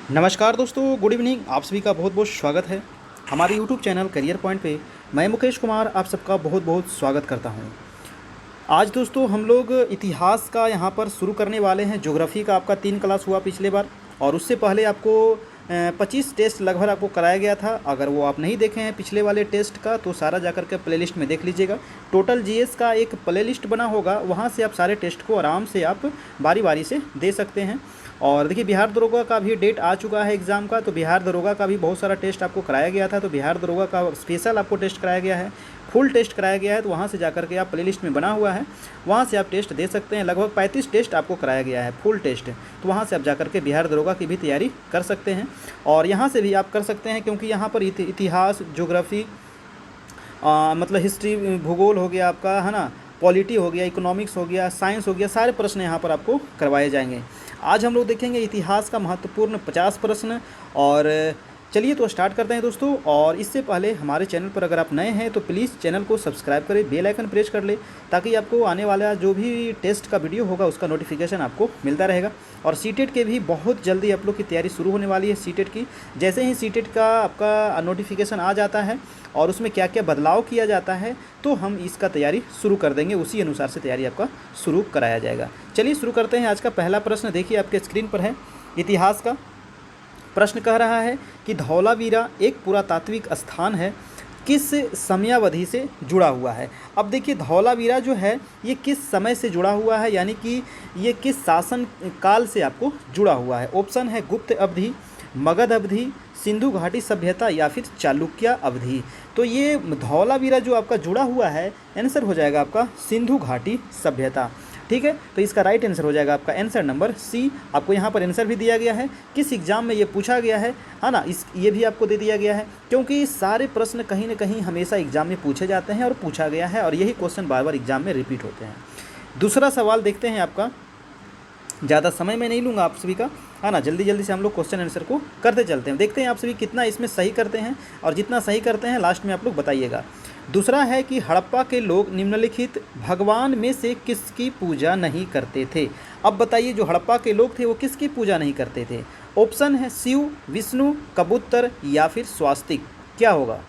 नमस्कार दोस्तों, good evening. आप सभी का बहुत बहुत स्वागत है हमारे यूट्यूब चैनल करियर पॉइंट पे। मैं मुकेश कुमार आप सबका बहुत बहुत स्वागत करता हूं। आज दोस्तों हम लोग इतिहास का यहां पर शुरू करने वाले हैं। ज्योग्राफी का आपका 3 क्लास हुआ पिछले बार, और उससे पहले आपको 25 टेस्ट लगभग आपको कराया गया था। अगर वो आप नहीं देखे हैं पिछले वाले टेस्ट का तो सारा जाकर के प्लेलिस्ट में देख लीजिएगा। टोटल जीएस का एक प्लेलिस्ट बना होगा, वहाँ से आप सारे टेस्ट को आराम से आप बारी बारी से दे सकते हैं। और देखिए, बिहार दरोगा का भी डेट आ चुका है एग्ज़ाम का, तो बिहार दरोगा का भी बहुत सारा टेस्ट आपको कराया गया था। तो बिहार दरोगा का स्पेशल आपको टेस्ट कराया गया है, फुल टेस्ट कराया गया है। तो वहाँ से जाकर के आप प्लेलिस्ट में बना हुआ है, वहाँ से आप टेस्ट दे सकते हैं। लगभग 35 टेस्ट आपको कराया गया है, फुल टेस्ट। तो वहाँ से आप जाकर के बिहार दरोगा की भी तैयारी कर सकते हैं, और यहाँ से भी आप कर सकते हैं, क्योंकि यहाँ पर इतिहास, ज्योग्राफी, मतलब हिस्ट्री, भूगोल हो गया आपका, है ना, पॉलिटी हो गया, इकोनॉमिक्स हो गया, साइंस हो गया, सारे प्रश्न यहाँ पर आपको करवाए जाएंगे। आज हम लोग देखेंगे इतिहास का महत्वपूर्ण 50 प्रश्न। और चलिए तो स्टार्ट करते हैं दोस्तों। और इससे पहले हमारे चैनल पर अगर आप नए हैं तो प्लीज़ चैनल को सब्सक्राइब करें, बेल आइकन प्रेस कर ले, ताकि आपको आने वाला जो भी टेस्ट का वीडियो होगा उसका नोटिफिकेशन आपको मिलता रहेगा। और सीटेट के भी बहुत जल्दी आप लोग की तैयारी शुरू होने वाली है। सीटेट की जैसे ही सीटेट का आपका नोटिफिकेशन आ जाता है और उसमें क्या क्या बदलाव किया जाता है, तो हम इसका तैयारी शुरू कर देंगे, उसी अनुसार से तैयारी आपका शुरू कराया जाएगा। चलिए शुरू करते हैं। आज का पहला प्रश्न देखिए आपके स्क्रीन पर है। इतिहास का प्रश्न कह रहा है कि धौलावीरा एक पुरातात्विक स्थान है, किस समयावधि से जुड़ा हुआ है। अब देखिए, धौलावीरा जो है ये किस समय से जुड़ा हुआ है, यानी कि ये किस शासन काल से आपको जुड़ा हुआ है। ऑप्शन है गुप्त अवधि, मगध अवधि, सिंधु घाटी सभ्यता या फिर चालुक्य अवधि। तो ये धौलावीरा जो आपका जुड़ा हुआ है, आंसर हो जाएगा आपका सिंधु घाटी सभ्यता। ठीक है, तो इसका राइट आंसर हो जाएगा आपका आंसर नंबर सी। आपको यहाँ पर आंसर भी दिया गया है, किस एग्जाम में ये पूछा गया है ना, ये भी आपको दे दिया गया है, क्योंकि सारे प्रश्न कहीं ना कहीं हमेशा एग्जाम में पूछे जाते हैं और पूछा गया है, और यही क्वेश्चन बार बार एग्जाम में रिपीट होते हैं। दूसरा सवाल देखते हैं आपका। ज़्यादा समय मैं नहीं लूँगा आप सभी का, है ना, जल्दी जल्दी से हम लोग क्वेश्चन आंसर को करते चलते हैं। देखते हैं आप सभी कितना इसमें सही करते हैं, और जितना सही करते हैं लास्ट में आप लोग बताइएगा। दूसरा है कि हड़प्पा के लोग निम्नलिखित भगवान में से किसकी पूजा नहीं करते थे। अब बताइए, जो हड़प्पा के लोग थे वो किसकी पूजा नहीं करते थे। ऑप्शन है शिव, विष्णु, कबूतर या फिर स्वास्तिक। क्या होगा?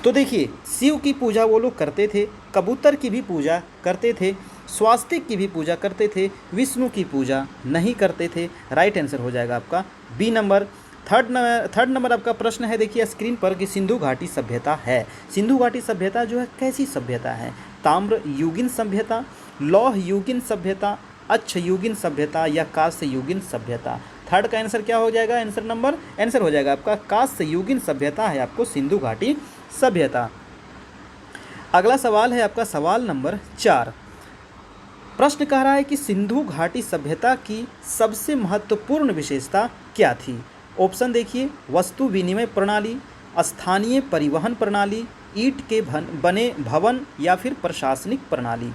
तो देखिए, शिव की पूजा वो लोग करते थे, कबूतर की भी पूजा करते थे, स्वास्तिक की भी पूजा करते थे, विष्णु की पूजा नहीं करते थे। राइट आंसर हो जाएगा आपका बी नंबर। थर्ड नंबर आपका प्रश्न है, देखिए स्क्रीन पर, कि सिंधु घाटी सभ्यता है। सिंधु घाटी सभ्यता जो है कैसी सभ्यता है। ताम्र युगीन सभ्यता, लौह युगीन सभ्यता, अक्ष युगीन सभ्यता या कांस्य युगीन सभ्यता। थर्ड का आंसर क्या हो जाएगा? आंसर हो जाएगा आपका कांस्य युगीन सभ्यता है आपको सिंधु घाटी सभ्यता। अगला सवाल है आपका सवाल नंबर 4। प्रश्न कह रहा है कि सिंधु घाटी सभ्यता की सबसे महत्वपूर्ण विशेषता क्या थी। ऑप्शन देखिए, वस्तु विनिमय प्रणाली, स्थानीय परिवहन प्रणाली, ईंट के बने भवन या फिर प्रशासनिक प्रणाली।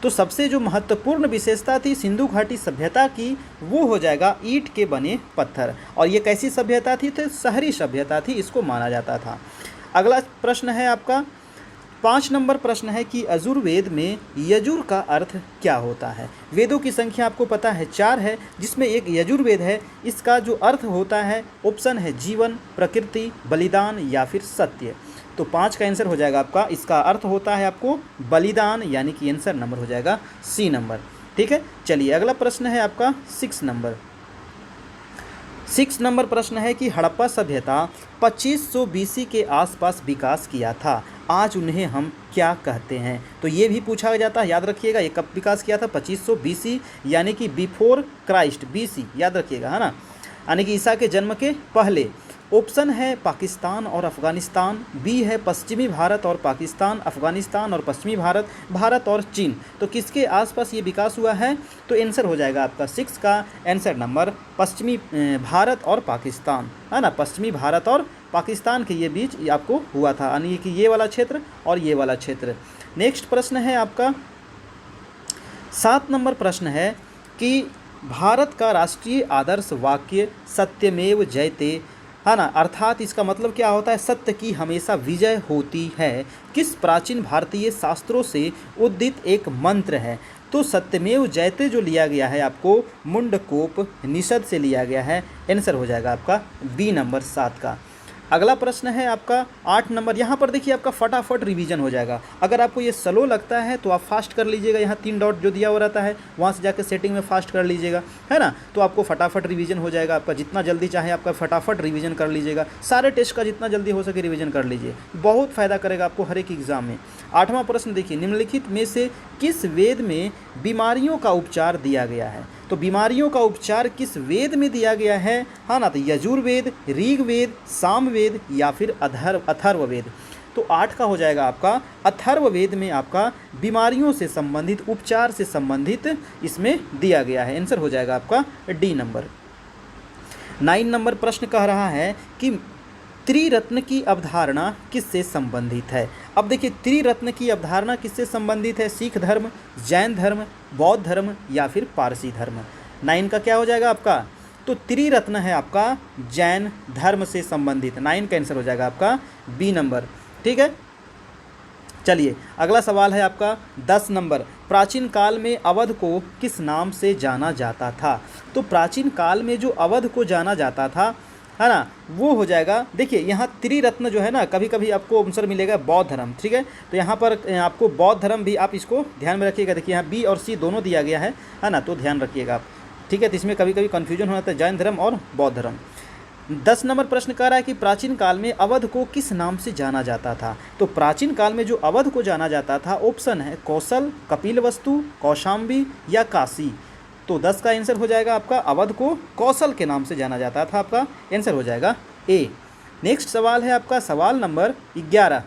तो सबसे जो महत्वपूर्ण विशेषता थी सिंधु घाटी सभ्यता की, वो हो जाएगा ईंट के बने पत्थर। और ये कैसी सभ्यता थी? तो शहरी सभ्यता थी, इसको माना जाता था। अगला प्रश्न है आपका 5 नंबर प्रश्न है कि यजुर्वेद में यजुर का अर्थ क्या होता है। वेदों की संख्या आपको पता है 4 है, जिसमें एक यजुर्वेद है। इसका जो अर्थ होता है, ऑप्शन है जीवन, प्रकृति, बलिदान या फिर सत्य। तो 5 का आंसर हो जाएगा आपका, इसका अर्थ होता है आपको बलिदान, यानी कि आंसर नंबर हो जाएगा सी नंबर। ठीक है, चलिए अगला प्रश्न है आपका 6 नंबर। 6 नंबर प्रश्न है कि हड़प्पा सभ्यता 2500 BC के आसपास विकास किया था, आज उन्हें हम क्या कहते हैं। तो ये भी पूछा जाता है, याद रखिएगा, ये कब विकास किया था? 2500 BC, यानी कि बिफोर क्राइस्ट, BC याद रखिएगा, है ना, यानी कि ईसा के जन्म के पहले। ऑप्शन है पाकिस्तान और अफ़गानिस्तान, बी है पश्चिमी भारत और पाकिस्तान, अफ़गानिस्तान और पश्चिमी भारत, भारत और चीन। तो किसके आसपास ये विकास हुआ है? तो आंसर हो जाएगा आपका 6 का आंसर नंबर पश्चिमी भारत और पाकिस्तान, है ना, पश्चिमी भारत और पाकिस्तान के ये बीच आपको हुआ था, यानी कि ये वाला क्षेत्र और ये वाला क्षेत्र। नेक्स्ट प्रश्न है आपका 7 नंबर प्रश्न है कि भारत का राष्ट्रीय आदर्श वाक्य सत्यमेव जयते, है ना, अर्थात इसका मतलब क्या होता है? सत्य की हमेशा विजय होती है। किस प्राचीन भारतीय शास्त्रों से उद्धित एक मंत्र है। तो सत्यमेव जयते जो लिया गया है आपको मुंडकोप निषद से लिया गया है। आंसर हो जाएगा आपका बी नंबर 7 का। अगला प्रश्न है आपका 8 नंबर। यहाँ पर देखिए आपका फटाफट रिवीजन हो जाएगा। अगर आपको ये स्लो लगता है तो आप फास्ट कर लीजिएगा, यहाँ 3 डॉट जो दिया हुआ रहता है वहाँ से जाकर सेटिंग में फास्ट कर लीजिएगा, है ना। तो आपको फटाफट रिवीजन हो जाएगा आपका, जितना जल्दी चाहे आपका फटाफट रिवीजन कर लीजिएगा। सारे टेस्ट का जितना जल्दी हो सके रिवीजन कर लीजिए, बहुत फ़ायदा करेगा आपको हर एक एग्ज़ाम में। 8वां प्रश्न देखिए, निम्नलिखित में से किस वेद में बीमारियों का उपचार दिया गया है। तो बीमारियों का उपचार किस वेद में दिया गया है, हाँ ना। तो यजुर्वेद, ऋग्वेद, सामवेद या फिर अथर्ववेद। तो 8 का हो जाएगा आपका अथर्ववेद में आपका बीमारियों से संबंधित, उपचार से संबंधित इसमें दिया गया है। आंसर हो जाएगा आपका डी नंबर। 9 नंबर प्रश्न कह रहा है कि त्रिरत्न की अवधारणा किससे संबंधित है। अब देखिए त्रिरत्न की अवधारणा किससे संबंधित है, सिख धर्म, जैन धर्म, बौद्ध धर्म या फिर पारसी धर्म। 9 का क्या हो जाएगा आपका, तो त्रिरत्न है आपका जैन धर्म से संबंधित। 9 का आंसर हो जाएगा आपका बी नंबर। ठीक है, चलिए अगला सवाल है आपका 10 नंबर। प्राचीन काल में अवध को किस नाम से जाना जाता था। तो प्राचीन काल में जो अवध को जाना जाता था, है ना, वो हो जाएगा। देखिए यहाँ त्रिरत्न जो है ना, कभी कभी आपको आंसर मिलेगा बौद्ध धर्म। ठीक है, तो यहाँ पर आपको बौद्ध धर्म भी आप इसको ध्यान में रखिएगा। देखिए यहाँ बी और सी दोनों दिया गया है ना, तो ध्यान रखिएगा आप। ठीक है, तो इसमें कभी कभी कन्फ्यूजन हो जाता है जैन धर्म और बौद्ध धर्म। 10 नंबर प्रश्न कह रहा है कि प्राचीन काल में अवध को किस नाम से जाना जाता था। तो प्राचीन काल में जो अवध को जाना जाता था, ऑप्शन है कौशल, कपिलवस्तु, कौशाम्बी या काशी। तो 10 का आंसर हो जाएगा आपका अवध को कौशल के नाम से जाना जाता था। आपका आंसर हो जाएगा ए। नेक्स्ट सवाल है आपका सवाल नंबर 11।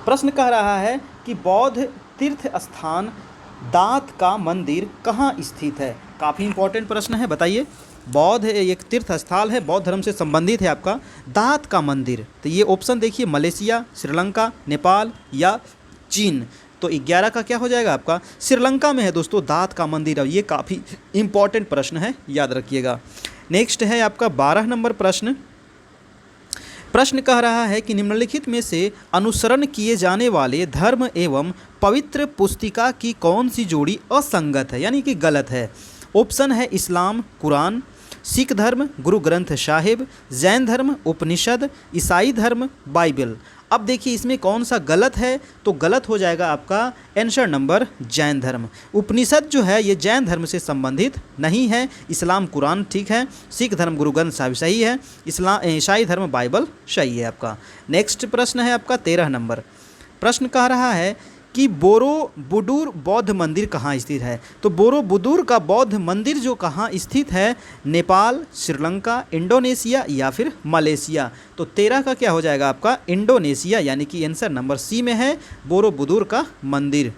प्रश्न कह रहा है कि बौद्ध तीर्थ स्थान दांत का मंदिर कहाँ स्थित है। काफ़ी इंपॉर्टेंट प्रश्न है, बताइए। बौद्ध एक तीर्थ स्थल है, बौद्ध धर्म से संबंधित है आपका दांत का मंदिर। तो ये ऑप्शन देखिए मलेशिया, श्रीलंका, नेपाल या चीन। तो 11 का क्या हो जाएगा आपका श्रीलंका में है दोस्तों दांत का मंदिर। अब ये काफ़ी इंपॉर्टेंट प्रश्न है, याद रखिएगा। नेक्स्ट है आपका 12 नंबर प्रश्न। प्रश्न कह रहा है कि निम्नलिखित में से अनुसरण किए जाने वाले धर्म एवं पवित्र पुस्तिका की कौन सी जोड़ी असंगत है, यानी कि गलत है। ऑप्शन है इस्लाम कुरान, सिख धर्म गुरु ग्रंथ साहिब, जैन धर्म उपनिषद, ईसाई धर्म बाइबल। अब देखिए इसमें कौन सा गलत है, तो गलत हो जाएगा आपका आंसर नंबर जैन धर्म। उपनिषद जो है ये जैन धर्म से संबंधित नहीं है। इस्लाम कुरान ठीक है, सिख धर्म गुरु ग्रंथ साहिब सही है, ईसाई धर्म बाइबल सही है आपका। नेक्स्ट प्रश्न है आपका 13 नंबर। प्रश्न कह रहा है कि बोरोबुदुर बौद्ध मंदिर कहाँ स्थित है। तो बोरोबुदुर का बौद्ध मंदिर जो कहाँ स्थित है, नेपाल, श्रीलंका, इंडोनेशिया या फिर मलेशिया। तो 13 का क्या हो जाएगा आपका इंडोनेशिया, यानी कि आंसर नंबर सी में है बोरोबुदुर का मंदिर।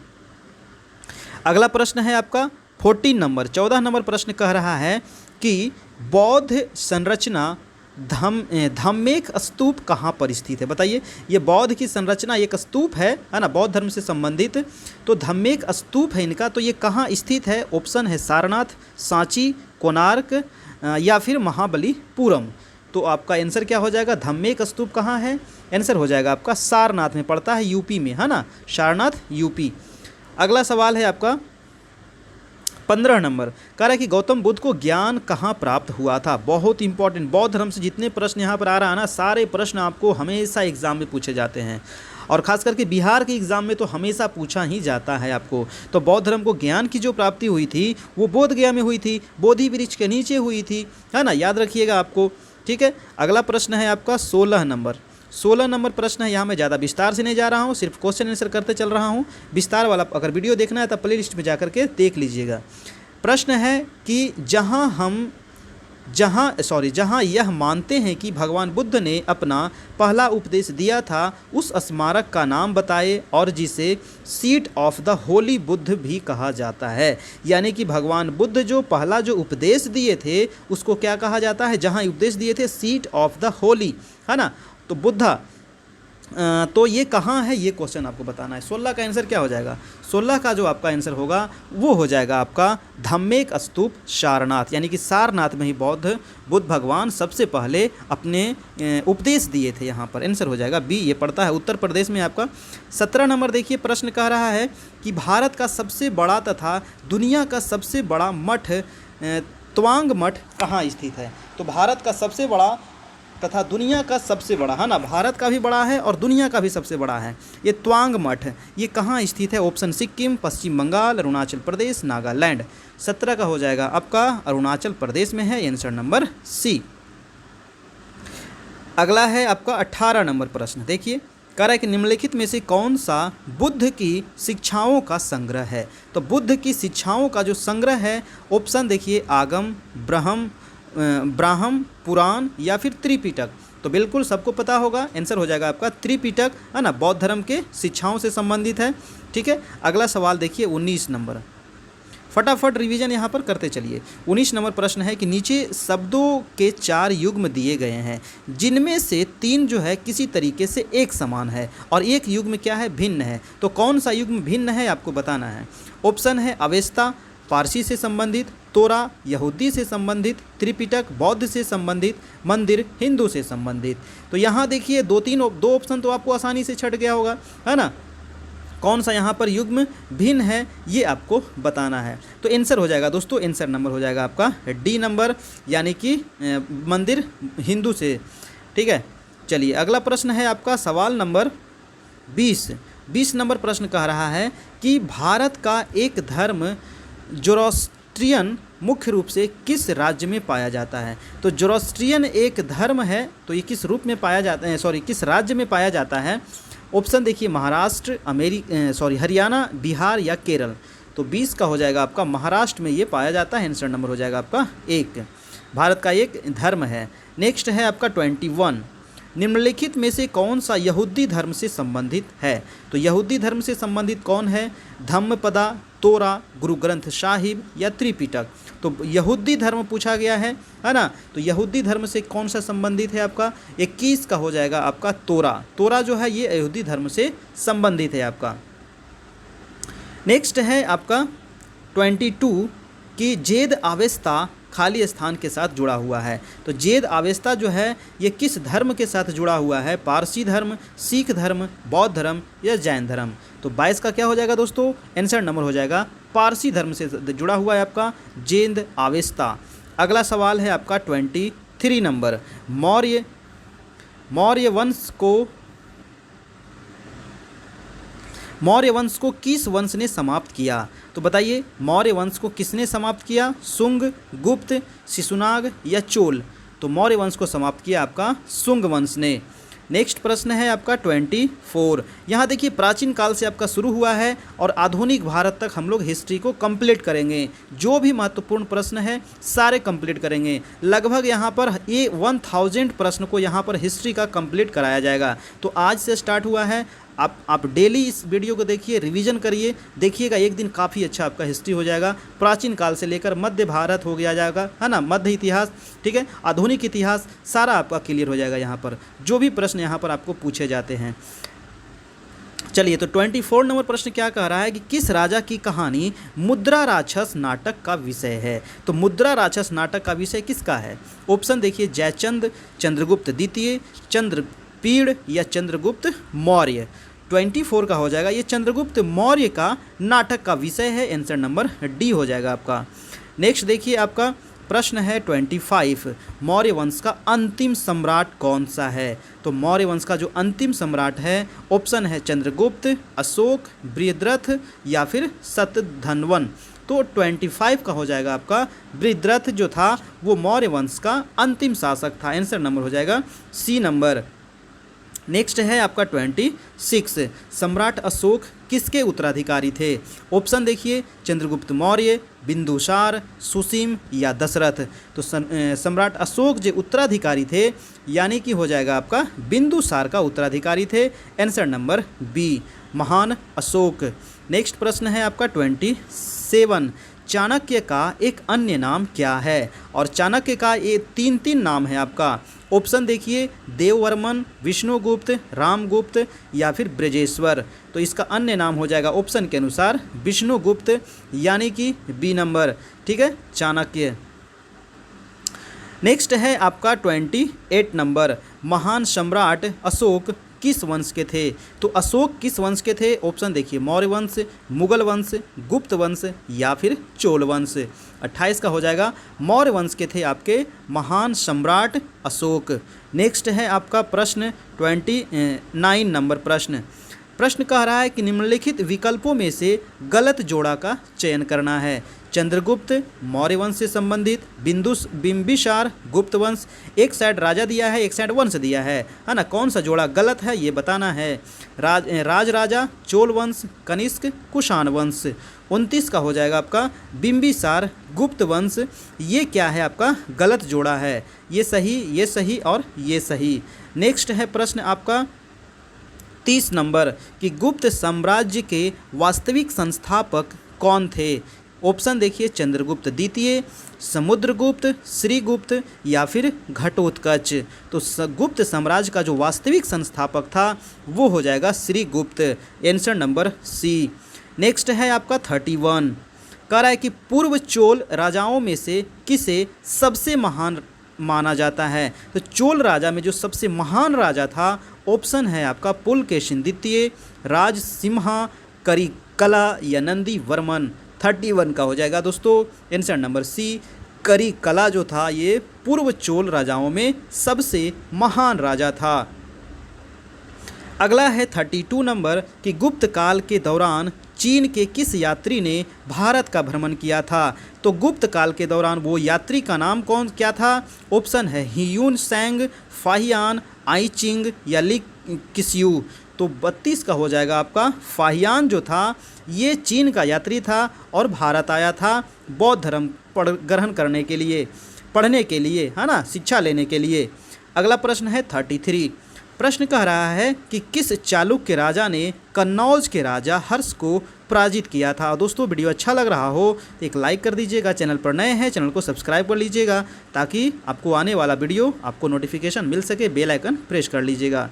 अगला प्रश्न है आपका 14 नंबर। 14 नंबर प्रश्न कह रहा है कि बौद्ध संरचना धम्मेक स्तूप कहाँ पर स्थित है। बताइए, ये बौद्ध की संरचना एक स्तूप है ना, बौद्ध धर्म से संबंधित। तो धम्मेक स्तूप है इनका, तो ये कहाँ स्थित है। ऑप्शन है सारनाथ, सांची, कोणार्क या फिर महाबलीपुरम। तो आपका आंसर क्या हो जाएगा, धम्मेक स्तूप कहाँ है, आंसर हो जाएगा आपका सारनाथ में पड़ता है, यूपी में, है ना, सारनाथ यूपी। अगला सवाल है आपका 15 नंबर। कह रहा है कि गौतम बुद्ध को ज्ञान कहाँ प्राप्त हुआ था। बहुत इंपॉर्टेंट, बौद्ध धर्म से जितने प्रश्न यहाँ पर आ रहा है ना, सारे प्रश्न आपको हमेशा एग्जाम में पूछे जाते हैं, और ख़ास करके बिहार के एग्ज़ाम में तो हमेशा पूछा ही जाता है आपको। तो बौद्ध धर्म को ज्ञान की जो प्राप्ति हुई थी वो बोध गया में हुई थी, बोधि वृक्ष के नीचे हुई थी, है ना, याद रखिएगा आपको। ठीक है, अगला प्रश्न है आपका 16 नंबर। 16 नंबर प्रश्न है, यहाँ मैं ज़्यादा विस्तार से नहीं जा रहा हूँ, सिर्फ क्वेश्चन आंसर करते चल रहा हूँ। विस्तार वाला अगर वीडियो देखना है तो प्ले लिस्ट में जा करके देख लीजिएगा। प्रश्न है कि जहाँ यह मानते हैं कि भगवान बुद्ध ने अपना पहला उपदेश दिया था उस स्मारक का नाम बताए, और जिसे seat of the Holi Buddha भी कहा जाता है। यानी कि भगवान बुद्ध जो पहला जो उपदेश दिए थे उसको क्या कहा जाता है, जहाँ उपदेश दिए थे सीट ऑफ द होली, है ना। तो बुद्धा तो ये कहाँ है, ये क्वेश्चन आपको बताना है। 16 का आंसर क्या हो जाएगा? 16 का जो आपका आंसर होगा वो हो जाएगा आपका धम्मेक स्तूप सारनाथ, यानी कि सारनाथ में ही बुद्ध भगवान सबसे पहले अपने उपदेश दिए थे। यहाँ पर आंसर हो जाएगा बी, ये पड़ता है उत्तर प्रदेश में आपका। 17 नंबर देखिए, प्रश्न कह रहा है कि भारत का सबसे बड़ा तथा दुनिया का सबसे बड़ा मठ तवांग मठ कहाँ स्थित है? तो भारत का सबसे बड़ा तथा दुनिया का सबसे बड़ा, है ना, भारत का भी बड़ा है और दुनिया का भी सबसे बड़ा है ये तवांग मठ, ये कहाँ स्थित है? ऑप्शन सिक्किम, पश्चिम बंगाल, अरुणाचल प्रदेश, नागालैंड। 17 का हो जाएगा आपका अरुणाचल प्रदेश में है, आंसर नंबर सी। अगला है आपका 18 नंबर प्रश्न। देखिए, कह रहा है कि निम्नलिखित में से कौन सा बुद्ध की शिक्षाओं का संग्रह है? तो बुद्ध की शिक्षाओं का जो संग्रह है, ऑप्शन देखिए आगम, ब्राह्म पुराण या फिर त्रिपिटक। तो बिल्कुल सबको पता होगा, आंसर हो जाएगा आपका त्रिपिटक, है ना, बौद्ध धर्म के शिक्षाओं से संबंधित है। ठीक है, अगला सवाल देखिए 19 नंबर, फटाफट रिवीजन यहाँ पर करते चलिए। 19 नंबर प्रश्न है कि नीचे शब्दों के 4 युग्म दिए गए हैं, जिनमें से 3 जो है किसी तरीके से एक समान है और एक युग्म क्या है, भिन्न है। तो कौन सा युग्म भिन्न है आपको बताना है। ऑप्शन है अवेस्ता पारसी से संबंधित, तोरा यहूदी से संबंधित, त्रिपिटक बौद्ध से संबंधित, मंदिर हिंदू से संबंधित। तो यहाँ देखिए दो ऑप्शन तो आपको आसानी से छट गया होगा, है ना। कौन सा यहाँ पर युग्म भिन्न है ये आपको बताना है। तो आंसर हो जाएगा दोस्तों, आंसर नंबर हो जाएगा आपका डी नंबर, यानी कि मंदिर हिंदू से। ठीक है, चलिए अगला प्रश्न है आपका सवाल नंबर 20 नंबर प्रश्न कह रहा है कि भारत का एक धर्म जोरोस्ट्रियन मुख्य रूप से किस राज्य में पाया जाता है? तो जोरोस्ट्रियन एक धर्म है, तो ये किस रूप में पाया जाता है, किस राज्य में पाया जाता है? ऑप्शन देखिए महाराष्ट्र, हरियाणा, बिहार या केरल। तो 20 का हो जाएगा आपका महाराष्ट्र में ये पाया जाता है, आंसर नंबर हो जाएगा आपका 1, भारत का एक धर्म है। नेक्स्ट है आपका 21, निम्नलिखित में से कौन सा यहूदी धर्म से संबंधित है? तो यहूदी धर्म से संबंधित कौन है? धम्मपदा, तोरा, गुरु ग्रंथ साहिब या त्रिपिटक। तो यहूदी धर्म पूछा गया है ना। तो यहूदी धर्म से कौन सा संबंधित है आपका? 21 का हो जाएगा आपका तोरा। तोरा जो है ये यहूदी धर्म से संबंधित है आपका। नेक्स्ट है आपका 22 कि जेद आवेस्ता खाली स्थान के साथ जुड़ा हुआ है। तो जेद आवेस्ता जो है ये किस धर्म के साथ जुड़ा हुआ है? पारसी धर्म, सिख धर्म, बौद्ध धर्म या जैन धर्म। तो 22 का क्या हो जाएगा दोस्तों? आंसर नंबर हो जाएगा पारसी धर्म से जुड़ा हुआ है आपका जेद आवेस्ता। अगला सवाल है आपका 23 नंबर, मौर्य वंश को किस वंश ने समाप्त किया? तो बताइए मौर्य वंश को किसने समाप्त किया? शुंग, गुप्त, शिशुनाग या चोल। तो मौर्य वंश को समाप्त किया आपका शुंग वंश ने। नेक्स्ट प्रश्न है आपका 24। यहाँ देखिए प्राचीन काल से आपका शुरू हुआ है और आधुनिक भारत तक हम लोग हिस्ट्री को कंप्लीट करेंगे। जो भी महत्वपूर्ण प्रश्न है सारे कंप्लीट करेंगे। लगभग यहाँ पर 1000 प्रश्न को यहाँ पर हिस्ट्री का कंप्लीट कराया जाएगा। तो आज से स्टार्ट हुआ है। आप डेली इस वीडियो को देखिए, रिवीजन करिए, देखिएगा एक दिन काफ़ी अच्छा आपका हिस्ट्री हो जाएगा। प्राचीन काल से लेकर मध्य भारत हो गया जाएगा, है ना, मध्य इतिहास, ठीक है, आधुनिक इतिहास सारा आपका क्लियर हो जाएगा यहाँ पर, जो भी प्रश्न यहाँ पर आपको पूछे जाते हैं। चलिए, तो 24 नंबर प्रश्न क्या कह रहा है कि किस राजा की कहानी मुद्रा राक्षस नाटक का विषय है? तो मुद्रा राक्षस नाटक का विषय किसका है? ऑप्शन देखिए जयचंद, चंद्रगुप्त द्वितीय, चंद्रपीड़ या चंद्रगुप्त मौर्य। 24 का हो जाएगा ये चंद्रगुप्त मौर्य का नाटक का विषय है, आंसर नंबर डी हो जाएगा आपका। नेक्स्ट देखिए आपका प्रश्न है 25, मौर्य वंश का अंतिम सम्राट कौन सा है? तो मौर्य वंश का जो अंतिम सम्राट है, ऑप्शन है चंद्रगुप्त, अशोक, बृहद्रथ या फिर शतधन्वन। तो 25 का हो जाएगा आपका बृहद्रथ जो था वो मौर्य वंश का अंतिम शासक था, आंसर नंबर हो जाएगा सी नंबर। नेक्स्ट है आपका 26, सम्राट अशोक किसके उत्तराधिकारी थे? ऑप्शन देखिए चंद्रगुप्त मौर्य, बिंदुसार, सुसीम या दशरथ। तो सम्राट अशोक जो उत्तराधिकारी थे यानी कि हो जाएगा आपका बिंदुसार का उत्तराधिकारी थे, आंसर नंबर बी, महान अशोक। नेक्स्ट प्रश्न है आपका 27, चाणक्य का एक अन्य नाम क्या है? और चाणक्य का ये 3 नाम है आपका। ऑप्शन देखिए देववर्मन, विष्णुगुप्त, रामगुप्त या फिर ब्रजेश्वर। तो इसका अन्य नाम हो जाएगा ऑप्शन के अनुसार विष्णुगुप्त, यानी कि बी नंबर। ठीक है, चाणक्य। नेक्स्ट है आपका 28 नंबर, महान सम्राट अशोक किस वंश के थे? तो अशोक किस वंश के थे? ऑप्शन देखिए मौर्य वंश, मुगल वंश, गुप्त वंश या फिर चोल वंश। 28 का हो जाएगा मौर्य वंश के थे आपके महान सम्राट अशोक। नेक्स्ट है आपका प्रश्न 29 नंबर प्रश्न कह रहा है कि निम्नलिखित विकल्पों में से गलत जोड़ा का चयन करना है। चंद्रगुप्त मौर्य वंश से संबंधित, बिंबिसार गुप्त वंश। एक साइड राजा दिया है, एक साइड वंश दिया है ना। कौन सा जोड़ा गलत है ये बताना है। राजा चोल वंश, कनिष्क कुषाण वंश। 29 का हो जाएगा आपका बिंबिसार गुप्त वंश। ये क्या है आपका गलत जोड़ा है। ये सही और ये सही। नेक्स्ट है प्रश्न आपका 30 नंबर कि गुप्त साम्राज्य के वास्तविक संस्थापक कौन थे? ऑप्शन देखिए चंद्रगुप्त द्वितीय, समुद्रगुप्त, श्रीगुप्त या फिर घटोत्कच। तो गुप्त साम्राज्य का जो वास्तविक संस्थापक था वो हो जाएगा Srigupta. Answer number C. Next है आपका 31, कह रहा है कि पूर्व चोल राजाओं में से किसे सबसे महान माना जाता है? तो चोल राजा में जो सबसे महान राजा था, ऑप्शन है आपका पुलकेशिन द्वितीय, राजसिम्हा, करिकला या नंदी वर्मन। 31 का हो जाएगा दोस्तों आंसर नंबर सी। करिकला जो था ये पूर्व चोल राजाओं में सबसे महान राजा था। अगला है 32 नंबर कि गुप्त काल के दौरान चीन के किस यात्री ने भारत का भ्रमण किया था? तो गुप्त काल के दौरान वो यात्री का नाम क्या था? ऑप्शन है हियून सैंग, फाहियान, आईचिंग या ली किस्यू। तो 32 का हो जाएगा आपका फाहियान जो था ये चीन का यात्री था और भारत आया था बौद्ध धर्म ग्रहण करने के लिए, पढ़ने के लिए, है ना, शिक्षा लेने के लिए। अगला प्रश्न है 33। प्रश्न कह रहा है कि किस चालुक्य राजा ने कन्नौज के राजा हर्ष को पराजित किया था? दोस्तों वीडियो अच्छा लग रहा हो तो एक लाइक कर दीजिएगा, चैनल पर नए हैं चैनल को सब्सक्राइब कर लीजिएगा ताकि आपको आने वाला वीडियो आपको नोटिफिकेशन मिल सके, बेल आइकन प्रेस कर लीजिएगा।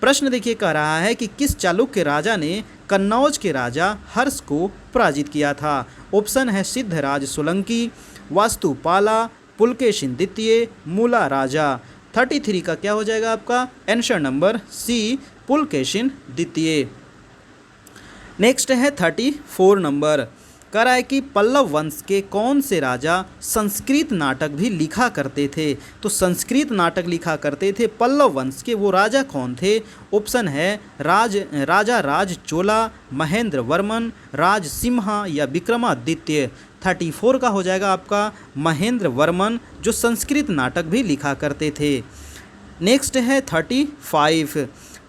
प्रश्न देखिए कह रहा है कि किस चालुक्य राजा ने कन्नौज के राजा हर्ष को पराजित किया था? ऑप्शन है सिद्धराज सोलंकी, वास्तुपाला, पुलकेशिन द्वितीय, मूला राजा। 33 का क्या हो जाएगा आपका आंसर नंबर सी, पुलकेशिन द्वितीय। नेक्स्ट है 34 नंबर, कह रहा है कि पल्लव वंश के कौन से राजा संस्कृत नाटक भी लिखा करते थे? तो संस्कृत नाटक लिखा करते थे पल्लव वंश के वो राजा कौन थे? ऑप्शन है राजा राज चोला, महेंद्र वर्मन, राजसिम्हा या विक्रमादित्य। 34 का हो जाएगा आपका महेंद्र वर्मन जो संस्कृत नाटक भी लिखा करते थे। नेक्स्ट है 35।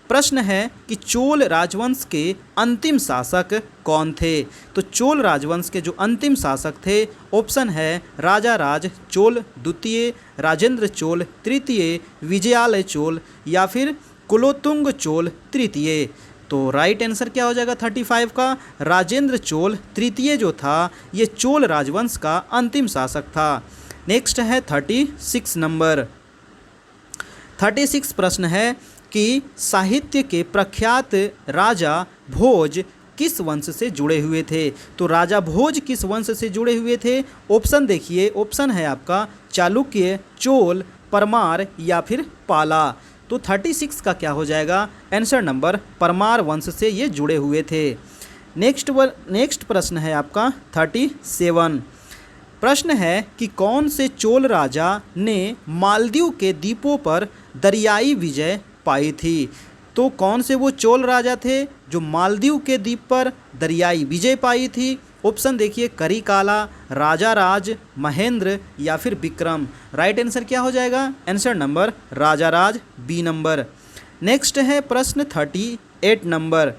प्रश्न है कि चोल राजवंश के अंतिम शासक कौन थे? तो चोल राजवंश के जो अंतिम शासक थे, ऑप्शन है राजा राज चोल द्वितीय, राजेंद्र चोल तृतीय, विजयालय चोल या फिर कुलोत्तुंग चोल तृतीय। तो राइट आंसर क्या हो जाएगा 35 का? राजेंद्र चोल तृतीय जो था ये चोल राजवंश का अंतिम शासक था। नेक्स्ट है 36 नंबर। 36 प्रश्न है कि साहित्य के प्रख्यात राजा भोज किस वंश से जुड़े हुए थे? तो राजा भोज किस वंश से जुड़े हुए थे? ऑप्शन देखिए, ऑप्शन है आपका चालुक्य, चोल, परमार या फिर पाला। तो 36 का क्या हो जाएगा आंसर नंबर परमार वंश से ये जुड़े हुए थे। नेक्स्ट प्रश्न है आपका 37। प्रश्न है कि कौन से चोल राजा ने मालदीव के द्वीपों पर दरियाई विजय पाई थी? तो कौन से वो चोल राजा थे जो मालदीव के द्वीप पर दरियाई विजय पाई थी? ऑप्शन देखिए करिकाला, राजा राज, महेंद्र या फिर विक्रम। राइट आंसर क्या हो जाएगा आंसर नंबर राजा राज, बी नंबर। नेक्स्ट है प्रश्न 38 नंबर।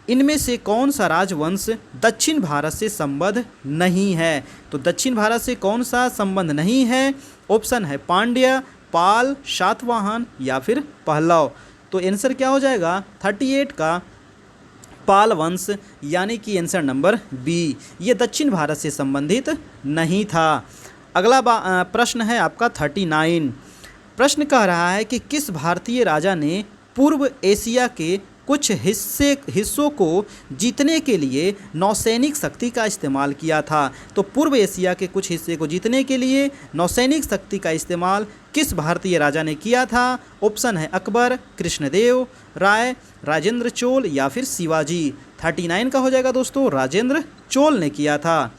इनमें से कौन सा राजवंश दक्षिण भारत से संबद्ध नहीं है? तो दक्षिण भारत से कौन सा संबंध नहीं है? ऑप्शन है पांड्य, पाल, सातवाहन या फिर पहलव। तो आंसर क्या हो जाएगा 38 का पाल वंश, यानी कि आंसर नंबर बी, ये दक्षिण भारत से संबंधित नहीं था। अगला प्रश्न है आपका 39। प्रश्न कह रहा है कि किस भारतीय राजा ने पूर्व एशिया के कुछ हिस्सों को जीतने के लिए नौसैनिक शक्ति का इस्तेमाल किया था। तो पूर्व एशिया के कुछ हिस्से को जीतने के लिए नौसैनिक शक्ति का इस्तेमाल किस भारतीय राजा ने किया था? ऑप्शन है अकबर, कृष्णदेव राय, राजेंद्र चोल या फिर शिवाजी। 39 का हो जाएगा दोस्तों, राजेंद्र चोल ने किया था।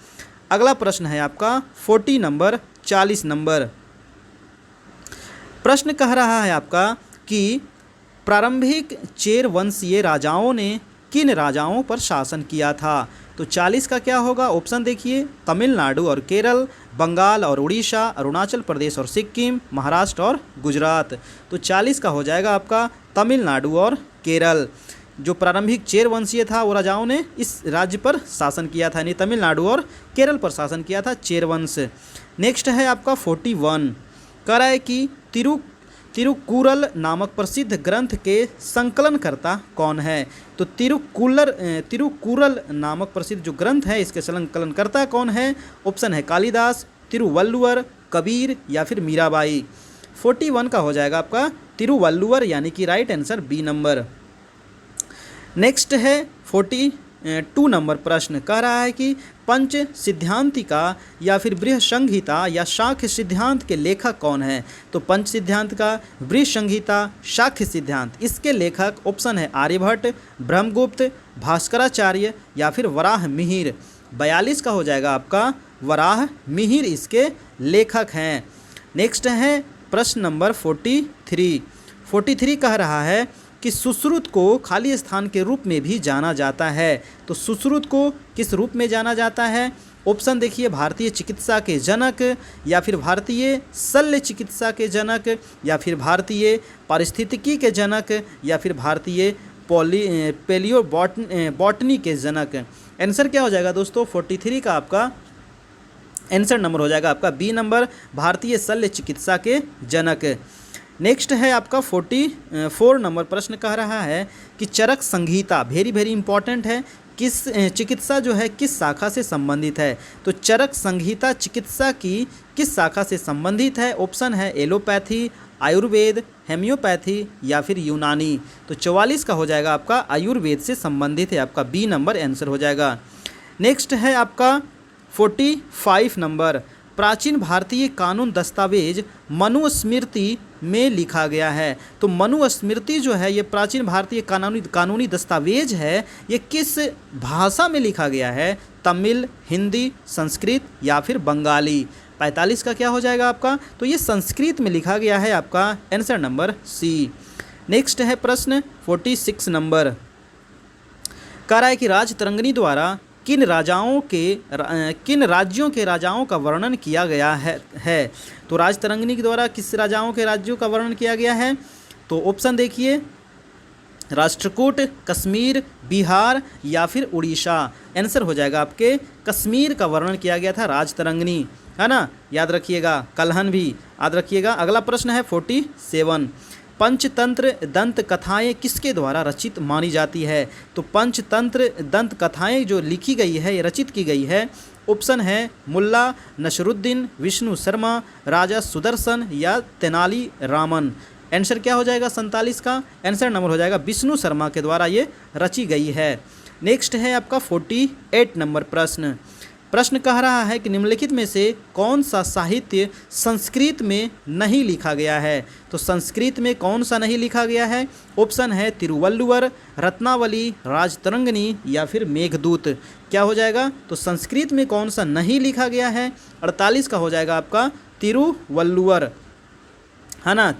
अगला प्रश्न है आपका 40 नंबर, 40 नंबर। प्रश्न कह रहा है आपका कि प्रारंभिक चेर वंशीय राजाओं ने किन राजाओं पर शासन किया था? तो 40 का क्या होगा? ऑप्शन देखिए, तमिलनाडु और केरल, बंगाल और उड़ीसा, अरुणाचल प्रदेश और सिक्किम, महाराष्ट्र और गुजरात। तो 40 का हो जाएगा आपका तमिलनाडु और केरल। जो प्रारंभिक चेर वंशीय था वो राजाओं ने इस राज्य पर शासन किया था, यानी तमिलनाडु और केरल पर शासन किया था, चेर वंश। नेक्स्ट है आपका 41, कह रहा है कि तिरुकुरल नामक प्रसिद्ध ग्रंथ के संकलनकर्ता कौन है? तो तिरुकुरल नामक प्रसिद्ध जो ग्रंथ है इसके संकलनकर्ता कौन है? ऑप्शन है कालिदास, तिरुवल्लुवर, कबीर या फिर मीराबाई। 41 का हो जाएगा आपका तिरुवल्लुवर, यानी कि right answer B number. Next है 42 नंबर प्रश्न, कह रहा है कि पंच सिद्धांतिका या फिर बृहत संहिता या शाक्य सिद्धांत के लेखक कौन है? तो पंच सिद्धांत का, बृहत संहिता, शाक्य सिद्धांत, इसके लेखक ऑप्शन है आर्यभट्ट, ब्रह्मगुप्त, भास्कराचार्य या फिर वराह मिहिर। 42 का हो जाएगा आपका वराह मिहिर इसके लेखक हैं। नेक्स्ट है प्रश्न नंबर 43। 43 कह रहा है कि सुश्रुत को खाली स्थान के रूप में भी जाना जाता है। तो सुश्रुत को किस रूप में जाना जाता है? ऑप्शन देखिए, भारतीय चिकित्सा के जनक या फिर भारतीय शल्य चिकित्सा के जनक या फिर भारतीय पारिस्थितिकी के जनक या फिर भारतीय पेलियो बॉटनी के जनक। आंसर क्या हो जाएगा दोस्तों? 43 का आपका आंसर नंबर हो जाएगा आपका बी नंबर, भारतीय शल्य चिकित्सा के जनक। नेक्स्ट है आपका 44 नंबर प्रश्न, कह रहा है कि चरक संहिता, वेरी इंपॉर्टेंट है, किस चिकित्सा जो है किस शाखा से संबंधित है? तो चरक संहिता चिकित्सा की किस शाखा से संबंधित है? ऑप्शन है एलोपैथी, आयुर्वेद, हेम्योपैथी या फिर यूनानी। तो 44 का हो जाएगा आपका आयुर्वेद से संबंधित है, आपका बी नंबर आंसर हो जाएगा। नेक्स्ट है आपका 45 नंबर, प्राचीन भारतीय कानून दस्तावेज मनुस्मृति में लिखा गया है। तो मनुस्मृति जो है ये प्राचीन भारतीय कानूनी दस्तावेज है, ये किस भाषा में लिखा गया है? तमिल, हिंदी, संस्कृत या फिर बंगाली। 45 का क्या हो जाएगा आपका? तो ये संस्कृत में लिखा गया है, आपका आंसर नंबर सी। नेक्स्ट है प्रश्न 46 नंबर, कह रहा है कि राजतरंगिणी द्वारा किन राज्यों के राजाओं का वर्णन किया गया है? तो राजतरंगिणी के द्वारा किस राजाओं के राज्यों का वर्णन किया गया है? तो ऑप्शन देखिए, राष्ट्रकूट, कश्मीर, बिहार या फिर उड़ीसा। आंसर हो जाएगा आपके कश्मीर का वर्णन किया गया था राजतरंगिणी, है ना, याद रखिएगा। कल्हन भी याद रखिएगा। अगला प्रश्न है 47, पंचतंत्र दंत कथाएँ किसके द्वारा रचित मानी जाती है? तो पंचतंत्र दंत कथाएँ जो लिखी गई है, ये रचित की गई है, ऑप्शन है मुल्ला नसरुद्दीन, विष्णु शर्मा, राजा सुदर्शन या तेनाली रामन। आंसर क्या हो जाएगा? 47 का आंसर नंबर हो जाएगा विष्णु शर्मा के द्वारा ये रची गई है। नेक्स्ट है आपका 48 नंबर प्रश्न, प्रश्न कह रहा है कि निम्नलिखित में से कौन सा साहित्य संस्कृत में नहीं लिखा गया है? तो संस्कृत में कौन सा नहीं लिखा गया है? ऑप्शन है तिरुवल्लुवर, रत्नावली, राजतरंगिणी या फिर मेघदूत। क्या हो जाएगा? तो संस्कृत में कौन सा नहीं लिखा गया है? 48 का हो जाएगा आपका तिरुवल्लुवर, है ना,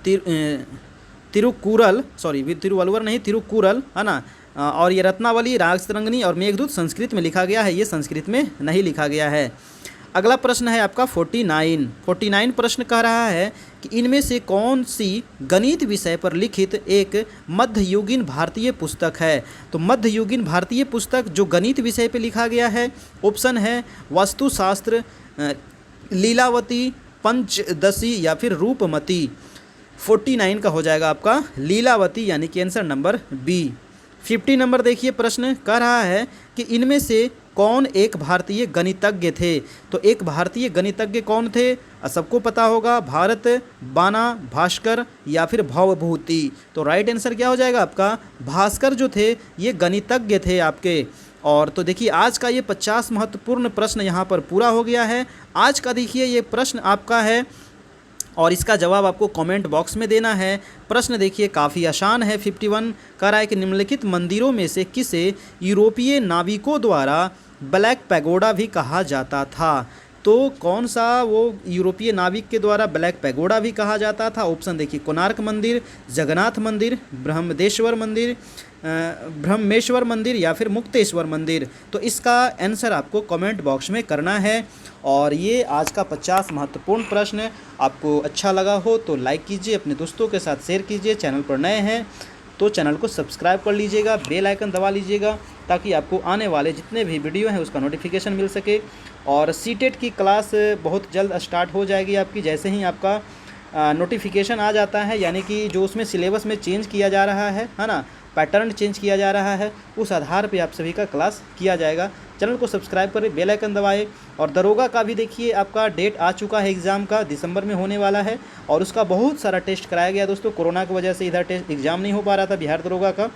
तिरुवल्लुवर नहीं, तिरुकुरल, है ना। और ये रत्नावली, राजतरंगिणी और मेघदूत संस्कृत में लिखा गया है, ये संस्कृत में नहीं लिखा गया है। अगला प्रश्न है आपका 49 प्रश्न कह रहा है कि इनमें से कौन सी गणित विषय पर लिखित एक मध्ययुगीन भारतीय पुस्तक है? तो मध्ययुगीन भारतीय पुस्तक जो गणित विषय पर लिखा गया है, ऑप्शन है वास्तुशास्त्र, लीलावती, पंचदशी या फिर रूपमती। 49 का हो जाएगा आपका लीलावती, यानी कि आंसर नंबर बी। 50 नंबर देखिए, प्रश्न कह रहा है कि इनमें से कौन एक भारतीय गणितज्ञ थे? तो एक भारतीय गणितज्ञ कौन थे? सबको पता होगा, भारत, बाना, भास्कर या फिर भवभूति। तो राइट आंसर क्या हो जाएगा आपका? भास्कर जो थे ये गणितज्ञ थे आपके। और तो देखिए आज का ये 50 महत्वपूर्ण प्रश्न यहाँ पर पूरा हो गया है। आज का देखिए ये प्रश्न आपका है और इसका जवाब आपको कमेंट बॉक्स में देना है। प्रश्न देखिए काफ़ी आसान है। 51 कह रहा है कि निम्नलिखित मंदिरों में से किसे यूरोपीय नाविकों द्वारा ब्लैक पैगोडा भी कहा जाता था? तो कौन सा वो यूरोपीय नाविक के द्वारा ब्लैक पैगोडा भी कहा जाता था? ऑप्शन देखिए, कोणार्क मंदिर, जगन्नाथ मंदिर, ब्रह्मेश्वर मंदिर या फिर मुक्तेश्वर मंदिर। तो इसका आंसर आपको कमेंट बॉक्स में करना है। और ये आज का 50 महत्वपूर्ण प्रश्न आपको अच्छा लगा हो तो लाइक कीजिए, अपने दोस्तों के साथ शेयर कीजिए। चैनल पर नए हैं तो चैनल को सब्सक्राइब कर लीजिएगा, बेल आइकन दबा लीजिएगा ताकि आपको आने वाले जितने भी वीडियो हैं उसका नोटिफिकेशन मिल सके। और सीटेट की क्लास बहुत जल्द स्टार्ट हो जाएगी आपकी। जैसे ही आपका नोटिफिकेशन आ जाता है, यानी कि जो उसमें सिलेबस में चेंज किया जा रहा है ना, पैटर्न चेंज किया जा रहा है, उस आधार पे आप सभी का क्लास किया जाएगा। चैनल को सब्सक्राइब करें, बेल आइकन दबाएं। और दरोगा का भी देखिए आपका डेट आ चुका है, एग्ज़ाम का दिसंबर में होने वाला है और उसका बहुत सारा टेस्ट कराया गया दोस्तों। कोरोना की वजह से इधर टेस्ट एग्ज़ाम नहीं हो पा रहा था बिहार दरोगा का,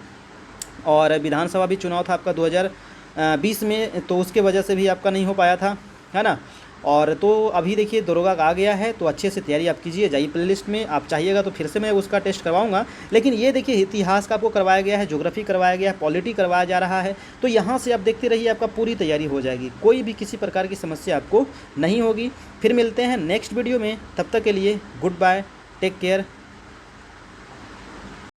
और विधानसभा भी चुनाव था आपका 2020 में, तो उसके वजह से भी आपका नहीं हो पाया था, है ना। और तो अभी देखिए दरोगा का आ गया है, तो अच्छे से तैयारी आप कीजिए। जाइए प्लेलिस्ट में, आप चाहिएगा तो फिर से मैं उसका टेस्ट करवाऊंगा। लेकिन ये देखिए इतिहास का आपको करवाया गया है, ज्योग्राफी करवाया गया है, पॉलिटी करवाया जा रहा है। तो यहाँ से आप देखते रहिए, आपका पूरी तैयारी हो जाएगी, कोई भी किसी प्रकार की समस्या आपको नहीं होगी। फिर मिलते हैं नेक्स्ट वीडियो में, तब तक के लिए गुड बाय, टेक केयर।